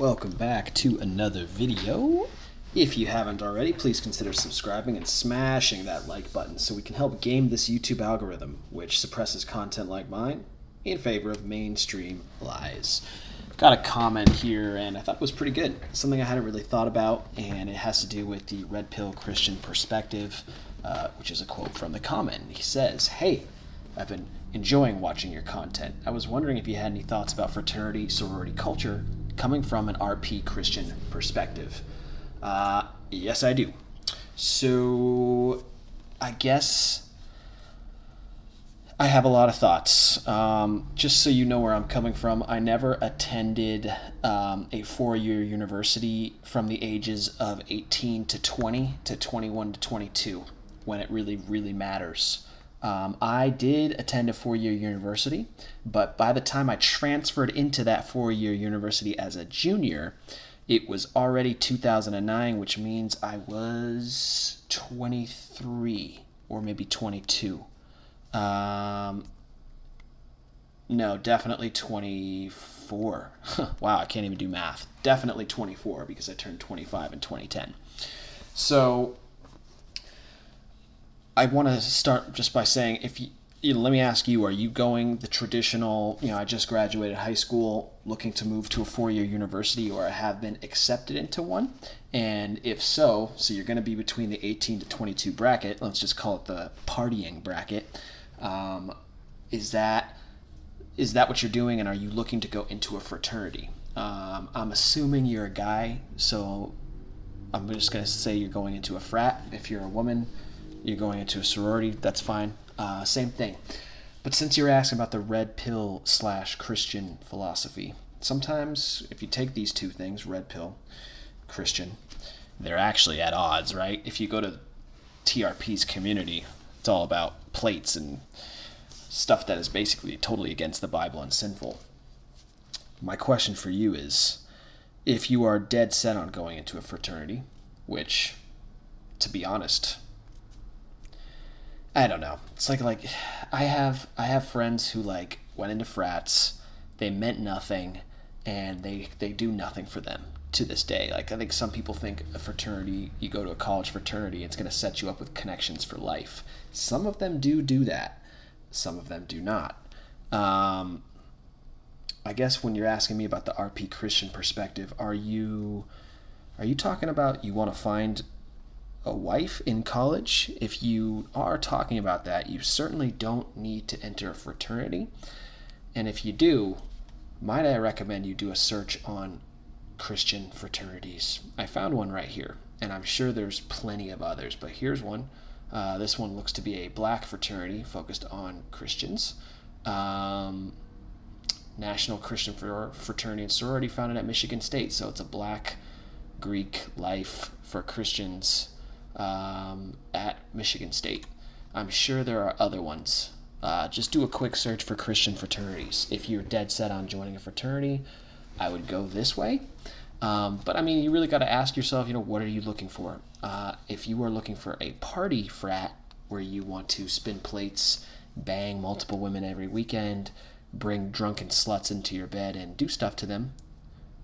Welcome back to another video. If you haven't already, please consider subscribing and smashing that like button so we can help game this YouTube algorithm, which suppresses content like mine in favor of mainstream lies. Got a comment here, and I thought it was pretty good. Something I hadn't really thought about, and it has to do with the red pill Christian perspective, which is a quote from the comment. He says, "Hey, I've been enjoying watching your content. I was wondering if you had any thoughts about fraternity, sorority culture coming from an RPchristian perspective." Yes, I do. So, I guess I have a lot of thoughts. Just so you know where I'm coming from, I never attended a four-year university from the ages of 18 to 20 to 21 to 22, when it really, really matters. I did attend a four-year university, but by the time I transferred into that four-year university as a junior, it was already 2009, which means I was 23 or maybe 22. No, definitely 24. Wow, I can't even do math. Definitely 24 because I turned 25 in 2010. So I want to start just by saying, let me ask you, are you going the traditional, I just graduated high school looking to move to a four-year university, or have been accepted into one? And if so you're going to be between the 18 to 22 bracket, let's just call it the partying bracket. Is that what you're doing, and are you looking to go into a fraternity? I'm assuming you're a guy, so I'm just going to say you're going into a frat. If you're a woman, you're going into a sorority, that's fine. Same thing. But since you're asking about the red pill / Christian philosophy, sometimes if you take these two things, red pill, Christian, they're actually at odds, right? If you go to TRP's community, it's all about plates and stuff that is basically totally against the Bible and sinful. My question for you is, if you are dead set on going into a fraternity, which, to be honest, I don't know. It's like I have friends who went into frats. They meant nothing, and they do nothing for them to this day. I think some people think a fraternity, you go to a college fraternity, it's going to set you up with connections for life. Some of them do that. Some of them do not. I guess when you're asking me about the RP Christian perspective, are you talking about you want to find a wife in college? If you are talking about that, you certainly don't need to enter a fraternity. And if you do, might I recommend you do a search on Christian fraternities. I found one right here, and I'm sure there's plenty of others, but here's one. This one looks to be a black fraternity focused on Christians. National Christian Fraternity and Sorority, founded at Michigan State. So it's a black Greek life for Christians at Michigan State. I'm sure there are other ones. Just do a quick search for Christian fraternities. If you're dead set on joining a fraternity, I would go this way. But you really got to ask yourself, what are you looking for? If you are looking for a party frat where you want to spin plates, bang multiple women every weekend, bring drunken sluts into your bed and do stuff to them,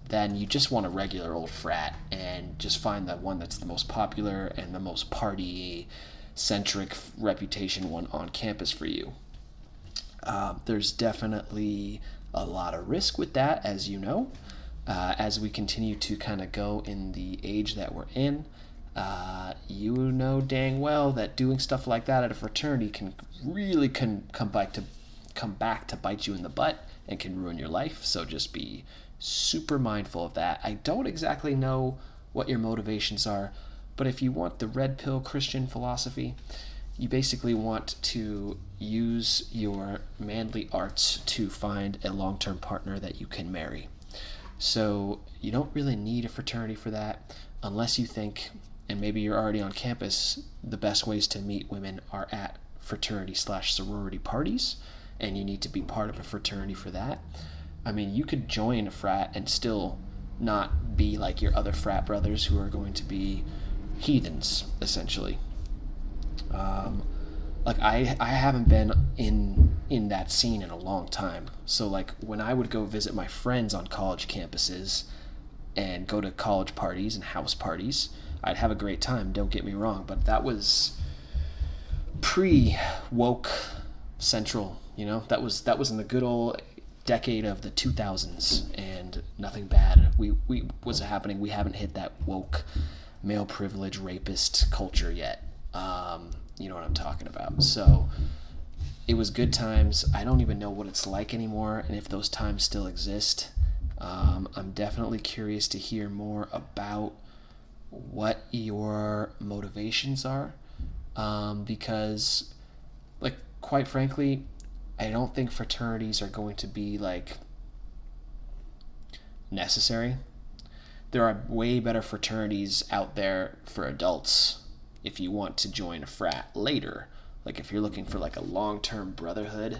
then you just want a regular old frat, and just find that one that's the most popular and the most party-centric reputation one on campus for you. There's definitely a lot of risk with that, as you know. As we continue to kind of go in the age that we're in, you know dang well that doing stuff like that at a fraternity can really come back to bite you in the butt and can ruin your life. So just be super mindful of that. I don't exactly know what your motivations are, but if you want the red pill Christian philosophy, you basically want to use your manly arts to find a long-term partner that you can marry. So you don't really need a fraternity for that, unless you think, and maybe you're already on campus, the best ways to meet women are at fraternity / sorority parties, and you need to be part of a fraternity for that. You could join a frat and still not be like your other frat brothers who are going to be heathens, essentially. I haven't been in that scene in a long time. So when I would go visit my friends on college campuses, and go to college parties and house parties. I'd have a great time, don't get me wrong, but that was pre-woke central, that was in the good old decade of the 2000s, and nothing bad was happening. We haven't hit that woke male privilege rapist culture yet. You know what I'm talking about. So it was good times. I don't even know what it's like anymore, and if those times still exist. I'm definitely curious to hear more about what your motivations are, because, like, quite frankly, I don't think fraternities are going to be, like, necessary. There are way better fraternities out there for adults if you want to join a frat later. Like, if you're looking for, like, a long-term brotherhood,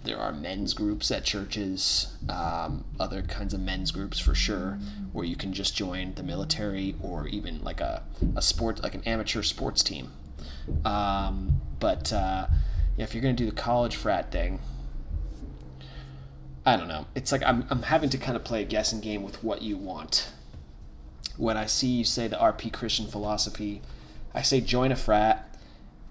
there are men's groups at churches, other kinds of men's groups for sure, where you can just join the military or even like a sport, like an amateur sports team. But if you're going to do the college frat thing, I don't know. It's like I'm having to kind of play a guessing game with what you want. When I see you say the RPchristian philosophy, I say join a frat,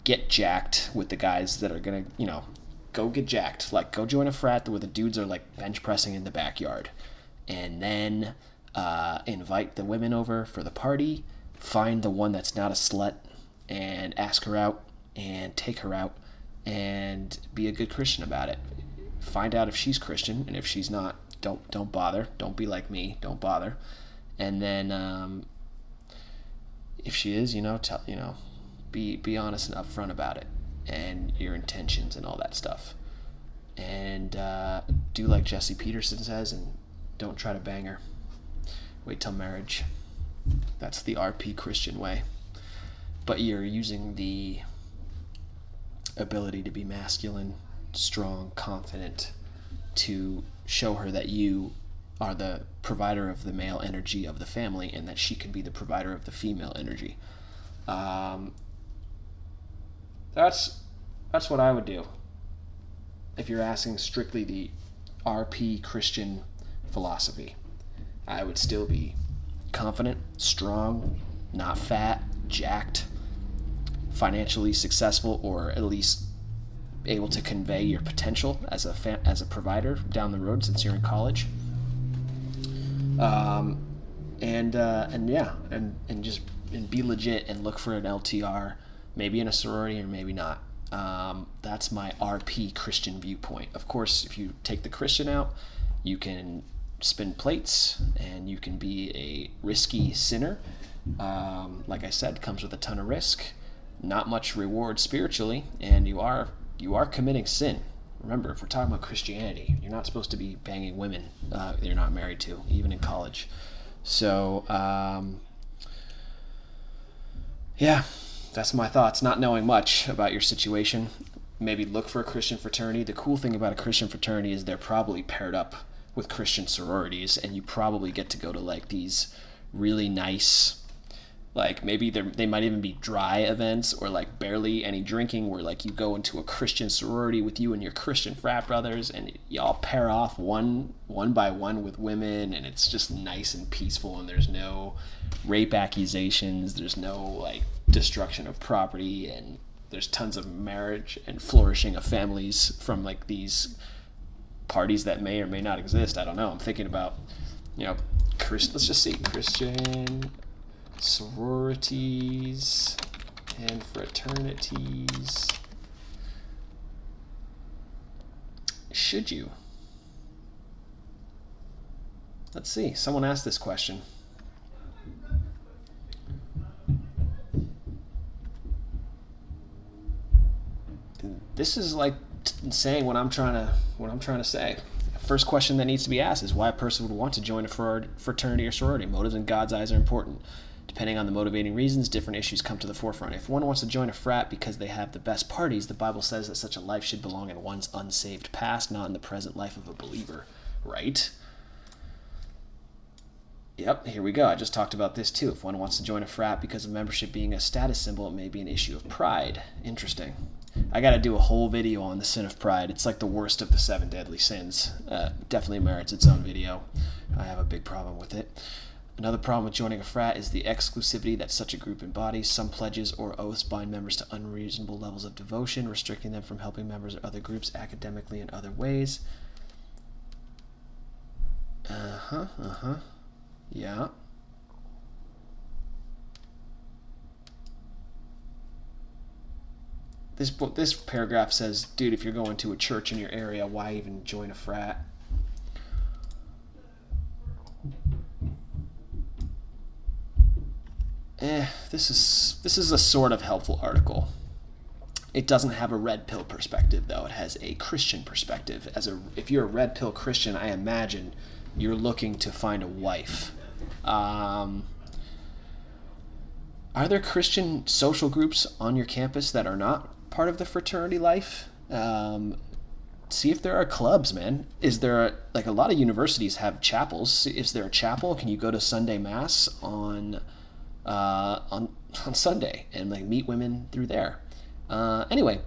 get jacked with the guys that are going to, go get jacked. Like, go join a frat where the dudes are, like, bench pressing in the backyard. And then invite the women over for the party, find the one that's not a slut, and ask her out, and take her out, and be a good Christian about it. Find out if she's Christian, and if she's not, don't bother. Don't be like me. Don't bother. And then if she is, be honest and upfront about it, and your intentions and all that stuff. And do like Jesse Peterson says, and don't try to bang her. Wait till marriage. That's the RPchristian way. But you're using the ability to be masculine, strong, confident, to show her that you are the provider of the male energy of the family, and that she can be the provider of the female energy. That's what I would do if you're asking strictly the RPchristian philosophy. I would still be confident, strong, not fat, jacked, financially successful, or at least able to convey your potential as a provider down the road since you're in college. And be legit and look for an LTR, maybe in a sorority or maybe not. That's my RPchristian viewpoint. Of course, if you take the Christian out, you can spin plates and you can be a risky sinner. Like I said, comes with a ton of risk, not much reward spiritually, and you are committing sin. Remember, if we're talking about Christianity, you're not supposed to be banging women you're not married to, even in college. So, that's my thoughts. Not knowing much about your situation, maybe look for a Christian fraternity. The cool thing about a Christian fraternity is they're probably paired up with Christian sororities, and you probably get to go to, like, these really nice, like, maybe they might even be dry events, or like barely any drinking, where, like, you go into a Christian sorority with you and your Christian frat brothers, and y'all pair off one by one with women, and it's just nice and peaceful, and there's no rape accusations, there's no, like, destruction of property, and there's tons of marriage and flourishing of families from, like, these parties that may or may not exist. I don't know. I'm thinking about, let's just see, Christian sororities and fraternities. Should you? Let's see. Someone asked this question. This is like saying what I'm trying to say. First question that needs to be asked is why a person would want to join a fraternity or sorority. Motives in God's eyes are important. Depending on the motivating reasons, different issues come to the forefront. If one wants to join a frat because they have the best parties, the Bible says that such a life should belong in one's unsaved past, not in the present life of a believer. Right? Yep, here we go. I just talked about this too. If one wants to join a frat because of membership being a status symbol, it may be an issue of pride. Interesting. I got to do a whole video on the sin of pride. It's like the worst of the 7 deadly sins. Definitely merits its own video. I have a big problem with it. Another problem with joining a frat is the exclusivity that such a group embodies. Some pledges or oaths bind members to unreasonable levels of devotion, restricting them from helping members of other groups academically in other ways. Yeah. This paragraph says, dude, if you're going to a church in your area, why even join a frat? This is a sort of helpful article. It doesn't have a red pill perspective, though. It has a Christian perspective. If you're a red pill Christian, I imagine you're looking to find a wife. Are there Christian social groups on your campus that are not part of the fraternity life? See if there are clubs, man. Is there like a lot of universities have chapels? Is there a chapel? Can you go to Sunday Mass on Sunday and like meet women through there? Anyway,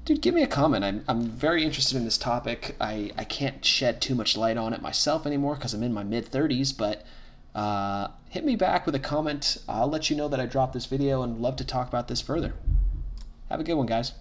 dude, give me a comment. I'm very interested in this topic. I can't shed too much light on it myself anymore because I'm in my mid-30s, but hit me back with a comment. I'll let you know that I dropped this video and love to talk about this further. Have a good one, guys.